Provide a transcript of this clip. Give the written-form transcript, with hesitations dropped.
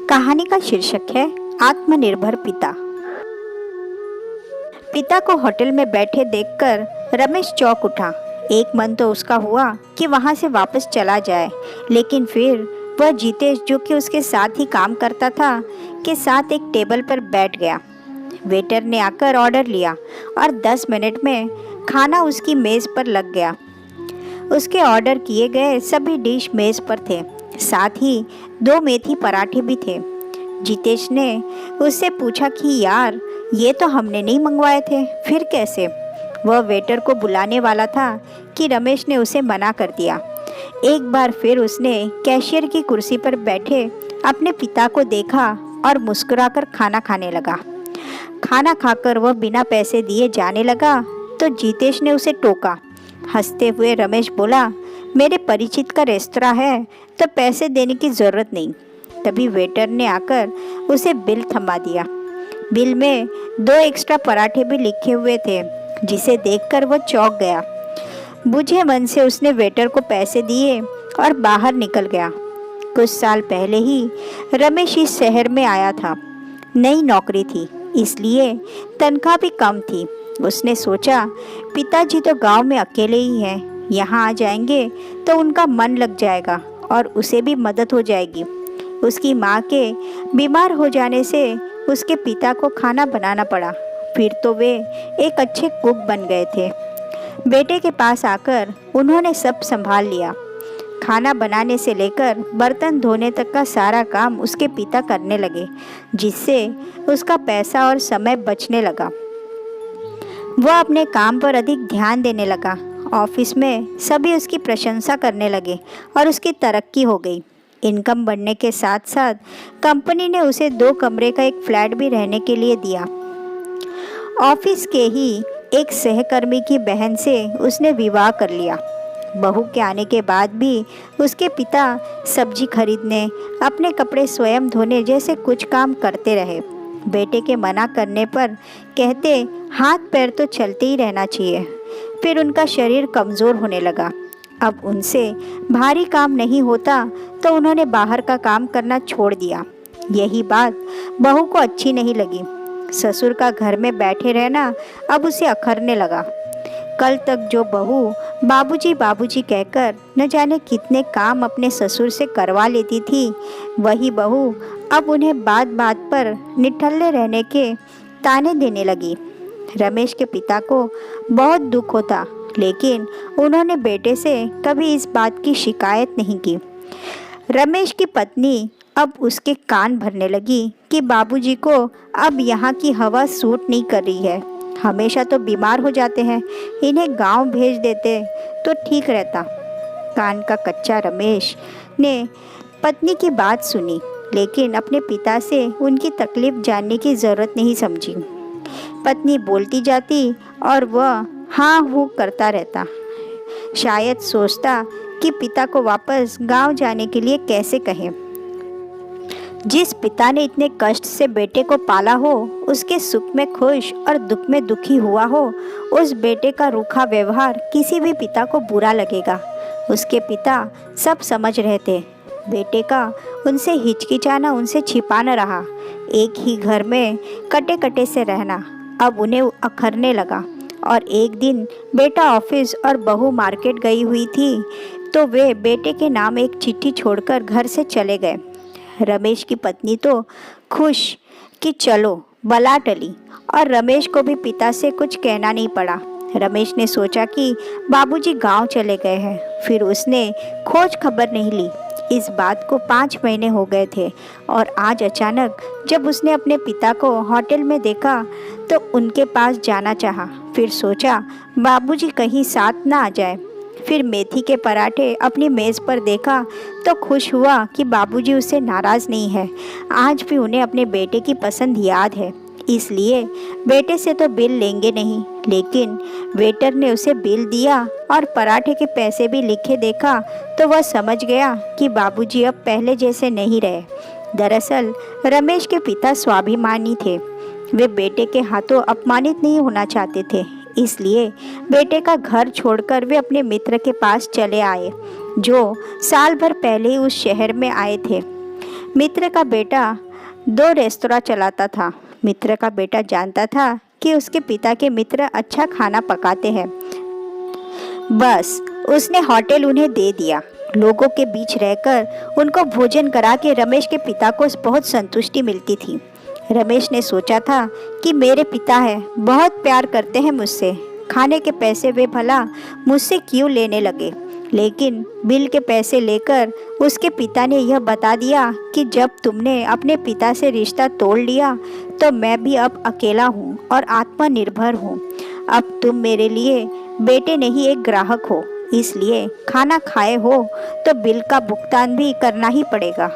कहानी का शीर्षक है आत्मनिर्भर पिता। पिता को होटल में बैठे देखकर रमेश चौंक उठा। एक मन तो उसका हुआ कि वहां से वापस चला जाए, लेकिन फिर वह जितेश, जो कि उसके साथ ही काम करता था, के साथ एक टेबल पर बैठ गया। वेटर ने आकर ऑर्डर लिया और 10 मिनट में खाना उसकी मेज पर लग गया। उसके ऑर्डर किए गए सभी डिश मेज पर थे, साथ ही 2 मेथी पराठे भी थे। जितेश ने उससे पूछा कि यार, ये तो हमने नहीं मंगवाए थे, फिर कैसे? वह वेटर को बुलाने वाला था कि रमेश ने उसे मना कर दिया। एक बार फिर उसने कैशियर की कुर्सी पर बैठे अपने पिता को देखा और मुस्कुराकर खाना खाने लगा। खाना खाकर वह बिना पैसे दिए जाने लगा तो जितेश ने उसे टोका। हंसते हुए रमेश बोला, मेरे परिचित का रेस्तरां है तो पैसे देने की ज़रूरत नहीं। तभी वेटर ने आकर उसे बिल थमा दिया। बिल में 2 एक्स्ट्रा पराठे भी लिखे हुए थे, जिसे देखकर वह चौंक गया। बुझे मन से उसने वेटर को पैसे दिए और बाहर निकल गया। कुछ साल पहले ही रमेश इस शहर में आया था। नई नौकरी थी, इसलिए तनख्वाह भी कम थी। उसने सोचा, पिताजी तो गांव में अकेले ही हैं, यहाँ आ जाएंगे तो उनका मन लग जाएगा और उसे भी मदद हो जाएगी। उसकी माँ के बीमार हो जाने से उसके पिता को खाना बनाना पड़ा। फिर तो वे एक अच्छे कुक बन गए थे। बेटे के पास आकर उन्होंने सब संभाल लिया। खाना बनाने से लेकर बर्तन धोने तक का सारा काम उसके पिता करने लगे, जिससे उसका पैसा और समय बचने लगा। वह अपने काम पर अधिक ध्यान देने लगा। ऑफिस में सभी उसकी प्रशंसा करने लगे और उसकी तरक्की हो गई। इनकम बढ़ने के साथ साथ कंपनी ने उसे 2 कमरे का एक फ्लैट भी रहने के लिए दिया। ऑफिस के ही एक सहकर्मी की बहन से उसने विवाह कर लिया। बहू के आने के बाद भी उसके पिता सब्जी खरीदने, अपने कपड़े स्वयं धोने जैसे कुछ काम करते रहे। बेटे के मना करने पर कहते, हाथ पैर तो चलते ही रहना चाहिए। फिर उनका शरीर कमज़ोर होने लगा। अब उनसे भारी काम नहीं होता तो उन्होंने बाहर का काम करना छोड़ दिया। यही बात बहू को अच्छी नहीं लगी। ससुर का घर में बैठे रहना अब उसे अखरने लगा। कल तक जो बहू बाबूजी बाबूजी कहकर न जाने कितने काम अपने ससुर से करवा लेती थी, वही बहू अब उन्हें बात बात पर निठल्ले रहने के ताने देने लगी। रमेश के पिता को बहुत दुख होता, लेकिन उन्होंने बेटे से कभी इस बात की शिकायत नहीं की। रमेश की पत्नी अब उसके कान भरने लगी कि बाबूजी को अब यहाँ की हवा सूट नहीं कर रही है, हमेशा तो बीमार हो जाते हैं, इन्हें गांव भेज देते तो ठीक रहता। कान का कच्चा रमेश ने पत्नी की बात सुनी, लेकिन अपने पिता से उनकी तकलीफ जानने की ज़रूरत नहीं समझी। पत्नी बोलती जाती और वह हाँ हूँ करता रहता। शायद सोचता कि पिता को वापस गांव जाने के लिए कैसे कहें। जिस पिता ने इतने कष्ट से बेटे को पाला हो, उसके सुख में खुश और दुख में दुखी हुआ हो, उस बेटे का रूखा व्यवहार किसी भी पिता को बुरा लगेगा। उसके पिता सब समझ रहे थे। बेटे का उनसे हिचकिचाना, उनसे छिपाना रहा। एक ही घर में कटे कटे से रहना अब उन्हें अखरने लगा। और एक दिन बेटा ऑफिस और बहू मार्केट गई हुई थी तो वे बेटे के नाम एक चिट्ठी छोड़कर घर से चले गए। रमेश की पत्नी तो खुश कि चलो बला टली, और रमेश को भी पिता से कुछ कहना नहीं पड़ा। रमेश ने सोचा कि बाबूजी गांव चले गए हैं, फिर उसने खोज खबर नहीं ली। इस बात को 5 महीने हो गए थे और आज अचानक जब उसने अपने पिता को होटल में देखा तो उनके पास जाना चाहा। फिर सोचा बाबूजी कहीं साथ ना आ जाए। फिर मेथी के पराठे अपनी मेज़ पर देखा तो खुश हुआ कि बाबूजी उससे नाराज़ नहीं है। आज भी उन्हें अपने बेटे की पसंद याद है, इसलिए बेटे से तो बिल लेंगे नहीं। लेकिन वेटर ने उसे बिल दिया और पराठे के पैसे भी लिखे देखा तो वह समझ गया कि बाबूजी अब पहले जैसे नहीं रहे। दरअसल रमेश के पिता स्वाभिमानी थे। वे बेटे के हाथों अपमानित नहीं होना चाहते थे, इसलिए बेटे का घर छोड़कर वे अपने मित्र के पास चले आए, जो साल भर पहले ही उस शहर में आए थे। मित्र का बेटा 2 रेस्तरां चलाता था। मित्र का बेटा जानता था कि उसके पिता के मित्र अच्छा खाना पकाते हैं। बस उसने होटल उन्हें दे दिया। लोगों के बीच रहकर उनको भोजन करा के रमेश के पिता को बहुत संतुष्टि मिलती थी। रमेश ने सोचा था कि मेरे पिता है, बहुत प्यार करते हैं मुझसे, खाने के पैसे वे भला मुझसे क्यों लेने लगे। लेकिन बिल के पैसे लेकर उसके पिता ने यह बता दिया कि जब तुमने अपने पिता से रिश्ता तोड़ लिया तो मैं भी अब अकेला हूँ और आत्मनिर्भर हूँ। अब तुम मेरे लिए बेटे नहीं एक ग्राहक हो, इसलिए खाना खाए हो तो बिल का भुगतान भी करना ही पड़ेगा।